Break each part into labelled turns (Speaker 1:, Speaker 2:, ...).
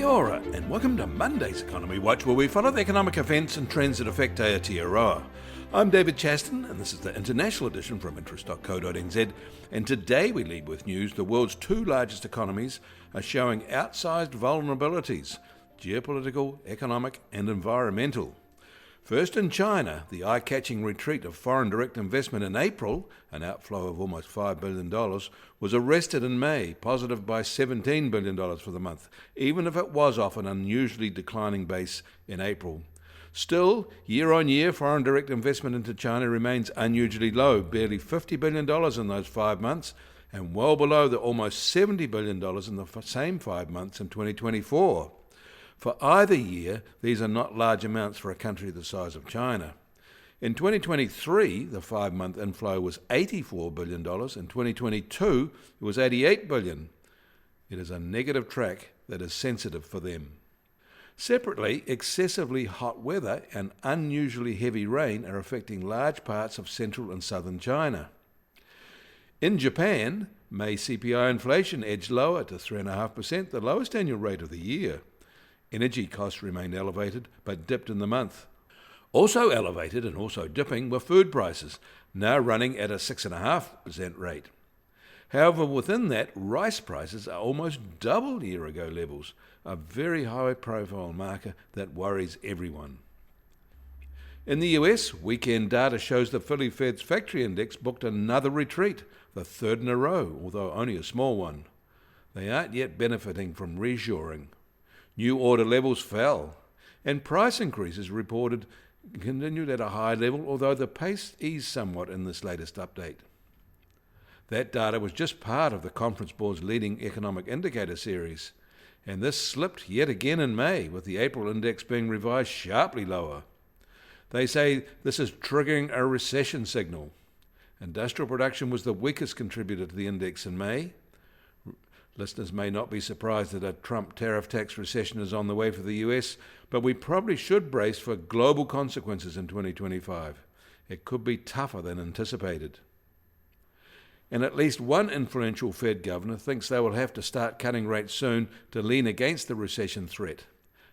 Speaker 1: Aotearoa, and welcome to Monday's Economy Watch, where we follow the economic events and trends that affect Aotearoa. I'm David Chaston, and this is the international edition from interest.co.nz, and today we lead with news. The world's two largest economies are showing outsized vulnerabilities: geopolitical, economic and environmental. First in China, the eye-catching retreat of foreign direct investment in April, an outflow of almost $5 billion, was arrested in May, positive by $17 billion for the month, even if it was off an unusually declining base in April. Still, year-on-year, foreign direct investment into China remains unusually low, barely $50 billion in those 5 months, and well below the almost $70 billion in the same 5 months in 2024. For either year, these are not large amounts for a country the size of China. In 2023, the 5-month inflow was $84 billion. In 2022, it was $88 billion. It is a negative track that is sensitive for them. Separately, excessively hot weather and unusually heavy rain are affecting large parts of central and southern China. In Japan, May CPI inflation edged lower to 3.5%, the lowest annual rate of the year. Energy costs remained elevated, but dipped in the month. Also elevated and also dipping were food prices, now running at a 6.5% rate. However, within that, rice prices are almost double year-ago levels, a very high-profile marker that worries everyone. In the US, weekend data shows the Philly Fed's factory index booked another retreat, the third in a row, although only a small one. They aren't yet benefiting from reshoring. New order levels fell, and price increases reported continued at a high level, although the pace eased somewhat in this latest update. That data was just part of the Conference Board's leading economic indicator series, and this slipped yet again in May, with the April index being revised sharply lower. They say this is triggering a recession signal. Industrial production was the weakest contributor to the index in May. Listeners may not be surprised that a Trump tariff tax recession is on the way for the US, but we probably should brace for global consequences in 2025. It could be tougher than anticipated. And at least one influential Fed governor thinks they will have to start cutting rates soon to lean against the recession threat.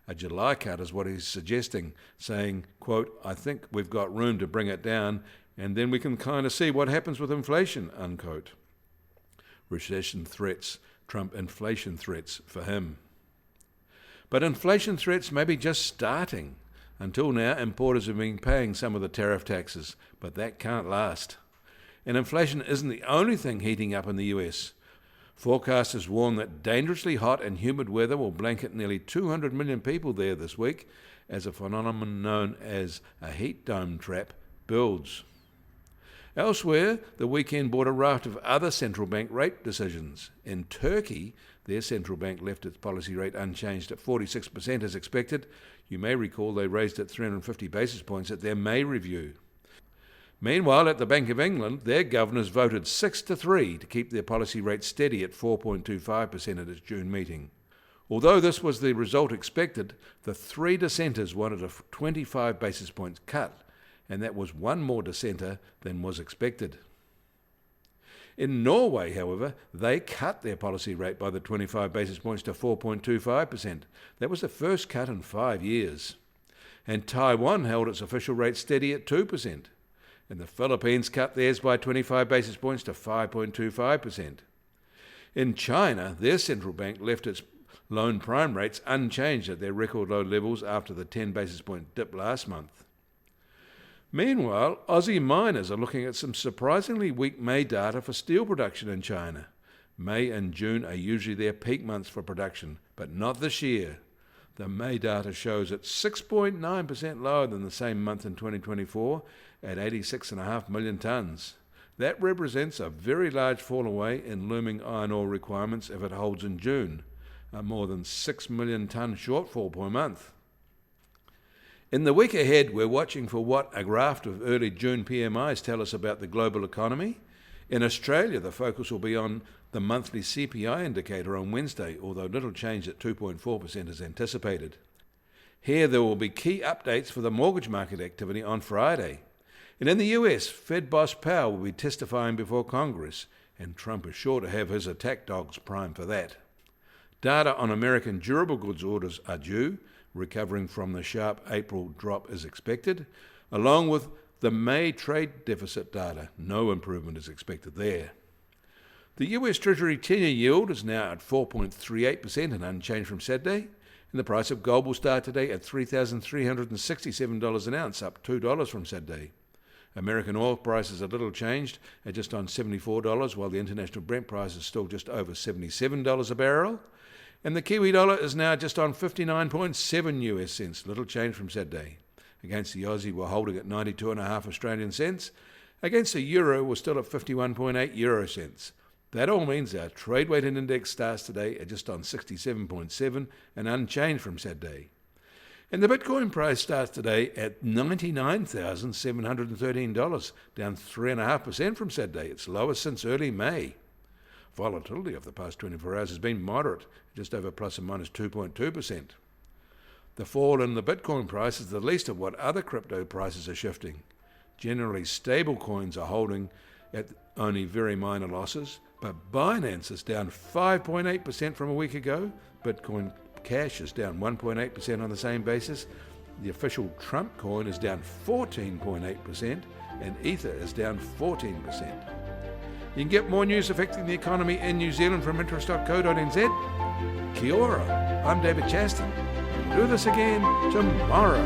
Speaker 1: A July cut is what he's suggesting, saying, quote, "I think we've got room to bring it down, and then we can kind of see what happens with inflation," unquote. Recession threats trump inflation threats for him. But inflation threats may be just starting. Until now, importers have been paying some of the tariff taxes, but that can't last. And inflation isn't the only thing heating up in the US. Forecasters warn that dangerously hot and humid weather will blanket nearly 200 million people there this week as a phenomenon known as a heat dome trap builds. Elsewhere, the weekend brought a raft of other central bank rate decisions. In Turkey, their central bank left its policy rate unchanged at 46% as expected. You may recall they raised it 350 basis points at their May review. Meanwhile, at the Bank of England, their governors voted 6-3 to keep their policy rate steady at 4.25% at its June meeting. Although this was the result expected, the 3 dissenters wanted a 25 basis points cut, and that was one more dissenter than was expected. In Norway, however, they cut their policy rate by the 25 basis points to 4.25%. That was the first cut in 5 years. And Taiwan held its official rate steady at 2%. And the Philippines cut theirs by 25 basis points to 5.25%. In China, their central bank left its loan prime rates unchanged at their record low levels after the 10 basis point dip last month. Meanwhile, Aussie miners are looking at some surprisingly weak May data for steel production in China. May and June are usually their peak months for production, but not this year. The May data shows it's 6.9% lower than the same month in 2024 at 86.5 million tonnes. That represents a very large fall away in looming iron ore requirements if it holds in June, a more than 6 million tonne shortfall per month. In the week ahead, we're watching for what a raft of early June PMIs tell us about the global economy. In Australia, the focus will be on the monthly CPI indicator on Wednesday, although little change at 2.4% is anticipated. Here, there will be key updates for the mortgage market activity on Friday. And in the US, Fed boss Powell will be testifying before Congress, and Trump is sure to have his attack dogs primed for that. Data on American durable goods orders are due, recovering from the sharp April drop as expected, along with the May trade deficit data. No improvement is expected there. The US Treasury 10-year yield is now at 4.38% and unchanged from Saturday, and the price of gold will start today at $3,367 an ounce, up $2 from Saturday. American oil prices are little changed at just on $74, while the international Brent price is still just over $77 a barrel. And the Kiwi dollar is now just on 59.7 US cents, little change from Saturday. Against the Aussie, we're holding at 92.5 Australian cents. Against the euro, we're still at 51.8 euro cents. That all means our trade weighted index starts today at just on 67.7 and unchanged from Saturday. And the Bitcoin price starts today at $99,713, down 3.5% from Saturday. It's lowest since early May. Volatility of the past 24 hours has been moderate, just over plus or minus 2.2%. The fall in the Bitcoin price is the least of what other crypto prices are shifting. Generally, stable coins are holding at only very minor losses, but Binance is down 5.8% from a week ago. Bitcoin Cash is down 1.8% on the same basis. The official Trump coin is down 14.8%, and Ether is down 14%. You can get more news affecting the economy in New Zealand from interest.co.nz. Kia ora, I'm David Chaston. Do this again tomorrow.